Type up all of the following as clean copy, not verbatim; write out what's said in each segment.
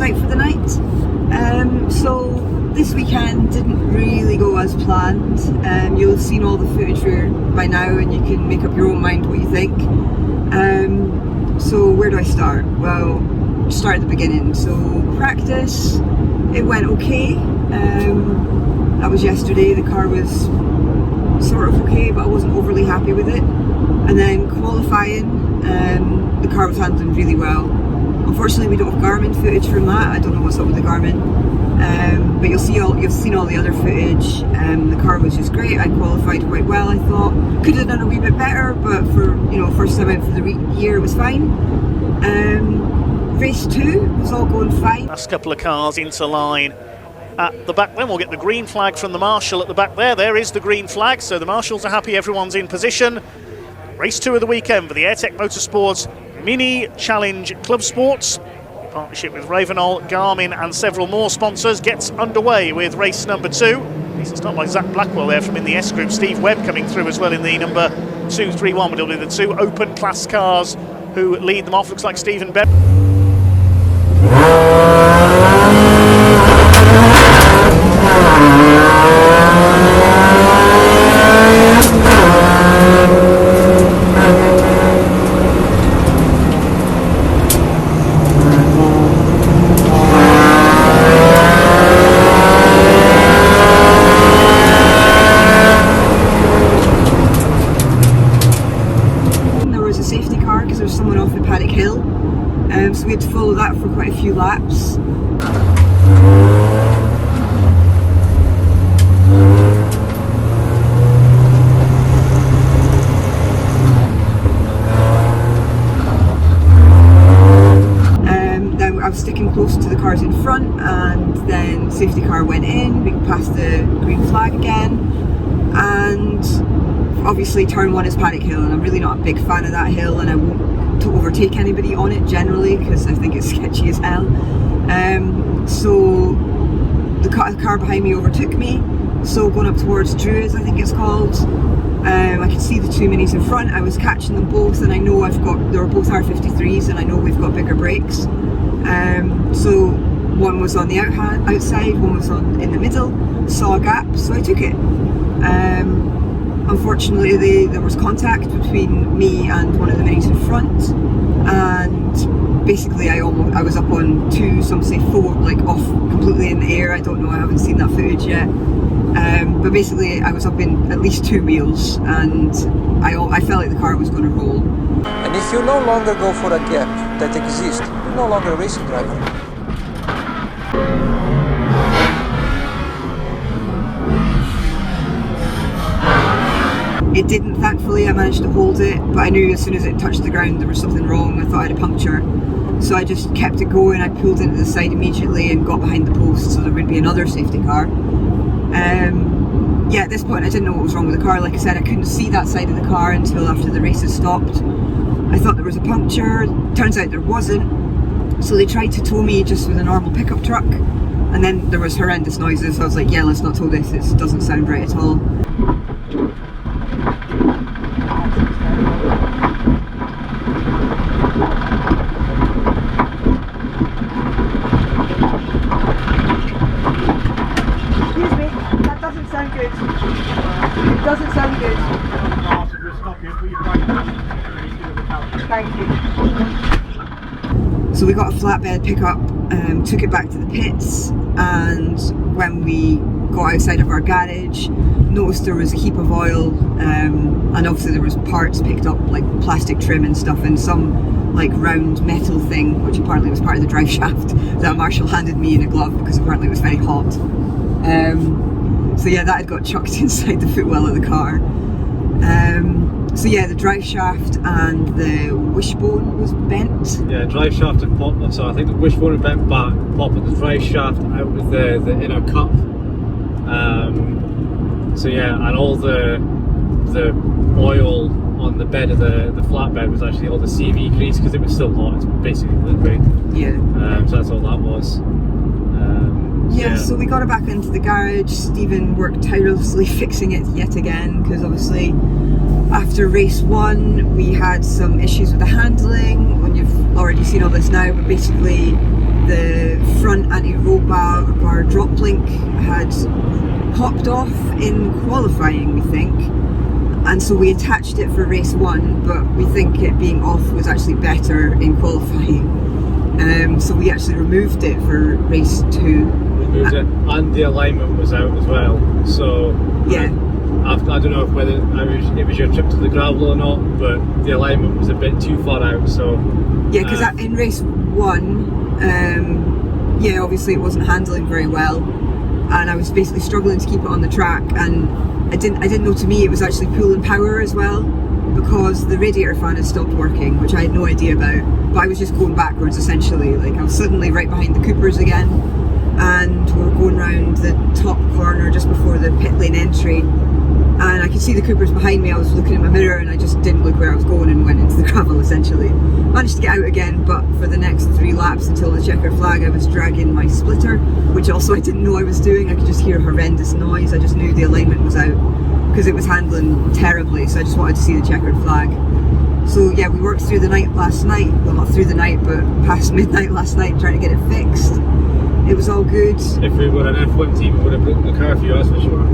night for the night. So this weekend didn't really go as planned. You'll have seen all the footage by now and you can make up your own mind what you think. So where do I start? Well, start at the beginning. So practice, it went okay. That was yesterday. The car was sort of okay, but I wasn't overly happy with it. And then qualifying, the car was handling really well. Unfortunately, we don't have Garmin footage from that. I don't know what's up with the Garmin, but you've seen all the other footage. The car was just great. I qualified quite well, I thought. Could have done a wee bit better, but for first time out for the year, it was fine. Race 2 was all going fine. Last couple of cars into line at the back. Then we'll get the green flag from the marshal at the back there. There is the green flag, so the marshals are happy. Everyone's in position. Race 2 of the weekend for the AirTech Motorsports Mini Challenge Club Sports, in partnership with Ravenol, Garmin and several more sponsors, gets underway with race number 2. Decent start by Zach Blackwell there from in the S Group. Steve Webb coming through as well in the number 231, but it'll be the 2 open class cars who lead them off. Looks like Stephen Bebb. So we had to follow that for quite a few laps. Then I was sticking close to the cars in front, and then safety car went in. We passed the green flag again, and obviously turn 1 is Paddock Hill, and I'm really not a big fan of that hill, and I won't to overtake anybody on it generally because I think it's sketchy as hell. So the car behind me overtook me, so going up towards Druids, I think it's called, I could see the 2 minis in front. I was catching them both, and I know they were both R53s, and I know we've got bigger brakes. So one was on the outside, one was in the middle, saw a gap, so I took it. Unfortunately, there was contact between me and one of the minis in front, and basically I was up on 2, some say 4, like off completely in the air. I don't know, I haven't seen that footage yet. But basically I was up in at least 2 wheels, and I felt like the car was going to roll. And if you no longer go for a gap that exists, you're no longer a racing driver. It didn't, thankfully. I managed to hold it, but I knew as soon as it touched the ground there was something wrong. I thought I had a puncture, so I just kept it going. I pulled into the side immediately and got behind the post so there would be another safety car. Yeah, at this point I didn't know what was wrong with the car. Like I said, I couldn't see that side of the car until after the race had stopped. I thought there was a puncture, turns out there wasn't, so they tried to tow me just with a normal pickup truck, and then there was horrendous noises, so I was like, yeah, let's not tow this, it doesn't sound right at all. It doesn't sound good. Thank you. So we got a flatbed pickup, took it back to the pits, and when we got outside of our garage, noticed there was a heap of oil, and obviously there was parts picked up, like plastic trim and stuff, and some like round metal thing, which apparently was part of the drive shaft, that Marshall handed me in a glove because apparently it was very hot. So yeah, that had got chucked inside the footwell of the car. So yeah, the drive shaft and the wishbone was bent. Yeah, drive shaft and pop. So I think the wishbone had bent back, popping the drive shaft out with the inner cup. So yeah, and all the oil on the bed of the flatbed was actually all the CV grease because it was still hot. It's basically liquid. Yeah. So that's all that was. Yeah, so we got it back into the garage. Stephen worked tirelessly fixing it yet again because obviously after race 1 we had some issues with the handling. When you've already seen all this now, but basically the tow bar drop link had popped off in qualifying, we think, and so we attached it for race 1, but we think it being off was actually better in qualifying. So we actually removed it for race 2. Removed it, and the alignment was out as well. So yeah, I don't know whether it was your trip to the gravel or not, but the alignment was a bit too far out. So yeah, because in race 1, yeah, obviously it wasn't handling very well, and I was basically struggling to keep it on the track, and I didn't know, to me it was actually pulling power as well, because the radiator fan had stopped working, which I had no idea about, but I was just going backwards essentially. Like, I was suddenly right behind the Coopers again, and we were going round the top corner just before the pit lane entry, and I could see the Coopers behind me. I was looking in my mirror and I just didn't look where I was going and went into the gravel essentially. Managed to get out again, but for the next 3 laps until the checkered flag I was dragging my splitter, which also I didn't know I was doing. I could just hear horrendous noise. I just knew the alignment was out because it was handling terribly, so I just wanted to see the checkered flag. So yeah, we worked through the night last night, well not through the night but past midnight last night, trying to get it fixed. It was all good. If we were an F1 team, we would have broken the car for you, that's for sure.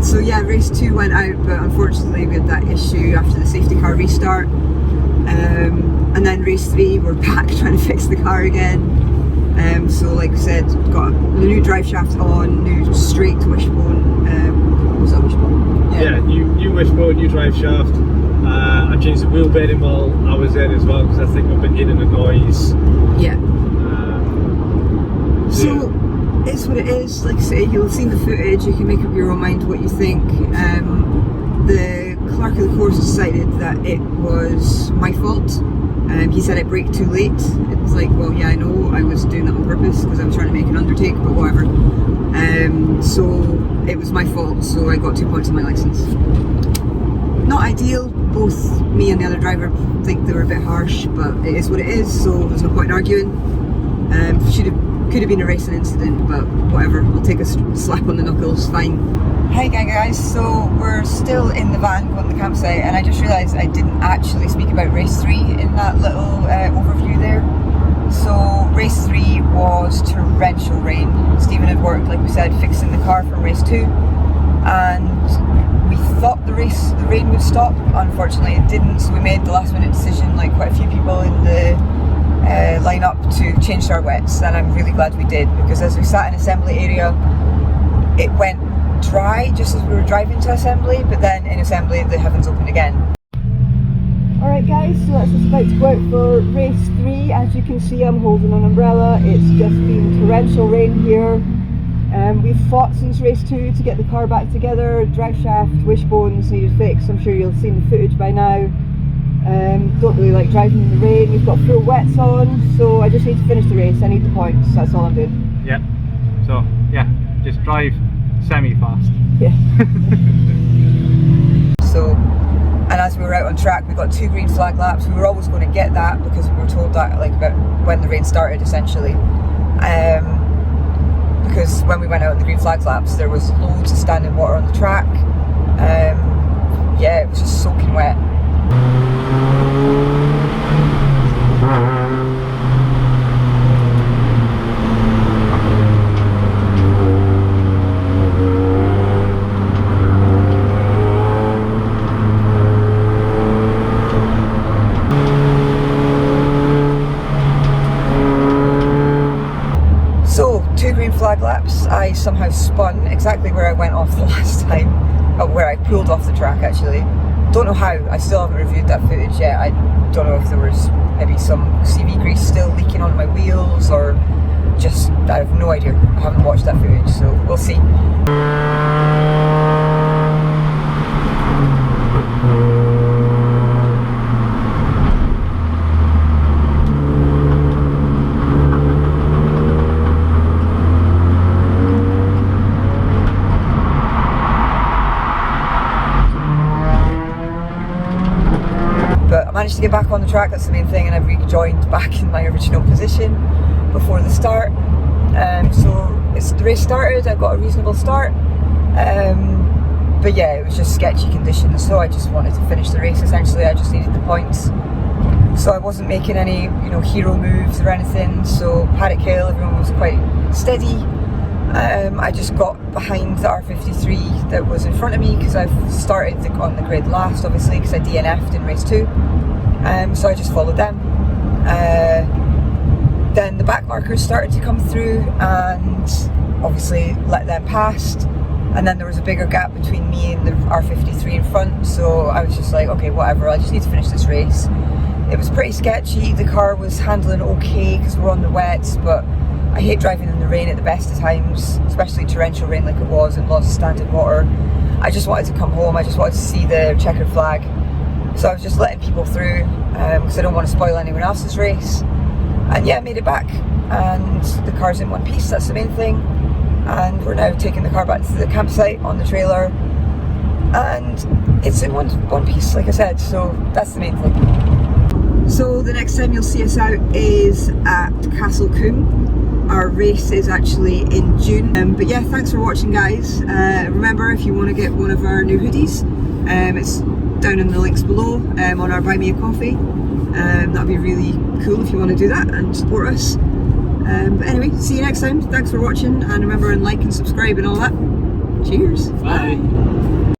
So yeah, race 2 went out, but unfortunately we had that issue after the safety car restart. And then race 3, we're back trying to fix the car again. So like I said, got the new drive shaft on, new straight wishbone. What was that, wishbone? Yeah, new wishbone, new drive shaft. I changed the wheel bearing while I was there as well, because I think I've been hearing the noise. Yeah. So it's what it is. Like I say, you'll have seen the footage, you can make up your own mind what you think. The clerk of the course decided that it was my fault. He said I braked too late. It's like, well, yeah, I know I was doing that on purpose because I was trying to make an undertake, but whatever. So it was my fault, so I got 2 points on my licence. Not ideal. Both me and the other driver think they were a bit harsh, but it is what it is, so there's no point in arguing. Could have been a racing incident, but whatever, I'll take a slap on the knuckles, fine. Hi again guys, so we're still in the van going to the campsite, and I just realised I didn't actually speak about race 3 in that little overview there. So race 3 was torrential rain. Stephen had worked, like we said, fixing the car from race 2, and we thought the rain would stop. Unfortunately it didn't, so we made the last minute decision, like quite a few people in the line up, to change our wets, and I'm really glad we did, because as we sat in assembly area it went dry just as we were driving to assembly, but then in assembly the heavens opened again. Alright guys, so that's us about to go out for race 3. As you can see, I'm holding an umbrella. It's just been torrential rain here. We've fought since race 2 to get the car back together. Drive shaft, wishbones needed fixed. I'm sure you'll have seen the footage by now. Don't really like driving in the rain. We've got full wets on, so I just need to finish the race. I need the points, that's all I'm doing. Yeah, so yeah, just drive semi-fast. Yeah. So, and as we were out on track, we got 2 green flag laps. We were always going to get that because we were told that like about when the rain started essentially. Because when we went out on the green flag laps there was loads of standing water on the track. Yeah, it was just soaking wet. So, 2 green flag laps. I somehow spun exactly where I went off the last time, or where I pulled off the track actually. Don't know how, I still haven't reviewed that footage yet. I don't know if there was maybe some CV grease still leaking on my wheels, or just, I have no idea. I haven't watched that footage, so we'll see. Managed to get back on the track, that's the main thing, and I've rejoined back in my original position before the start. So the race started, I got a reasonable start, but yeah, it was just sketchy conditions, so I just wanted to finish the race essentially. I just needed the points. so I wasn't making any, you know, hero moves or anything. So Paddock Hill, everyone was quite steady. I just got behind the R53 that was in front of me because I've started on the grid last, obviously, because I DNF'd in race 2. So I just followed them. Then the back markers started to come through and obviously let them past. And then there was a bigger gap between me and the R53 in front, so I was just like, okay, whatever, I just need to finish this race. It was pretty sketchy. The car was handling okay because we're on the wets, but I hate driving in the rain at the best of times, especially torrential rain like it was and lots of standing water. I just wanted to come home, I just wanted to see the checkered flag. So I was just letting people through because I don't want to spoil anyone else's race. And yeah, I made it back and the car's in one piece, that's the main thing. And we're now taking the car back to the campsite on the trailer, and it's in one piece, like I said, so that's the main thing. So the next time you'll see us out is at Castle Combe. Our race is actually in June. But yeah, thanks for watching, guys. Remember, if you want to get one of our new hoodies, it's down in the links below on our Buy Me a Coffee. That'd be really cool if you want to do that and support us. But anyway, see you next time. Thanks for watching, and remember, and like and subscribe and all that. Cheers. Bye.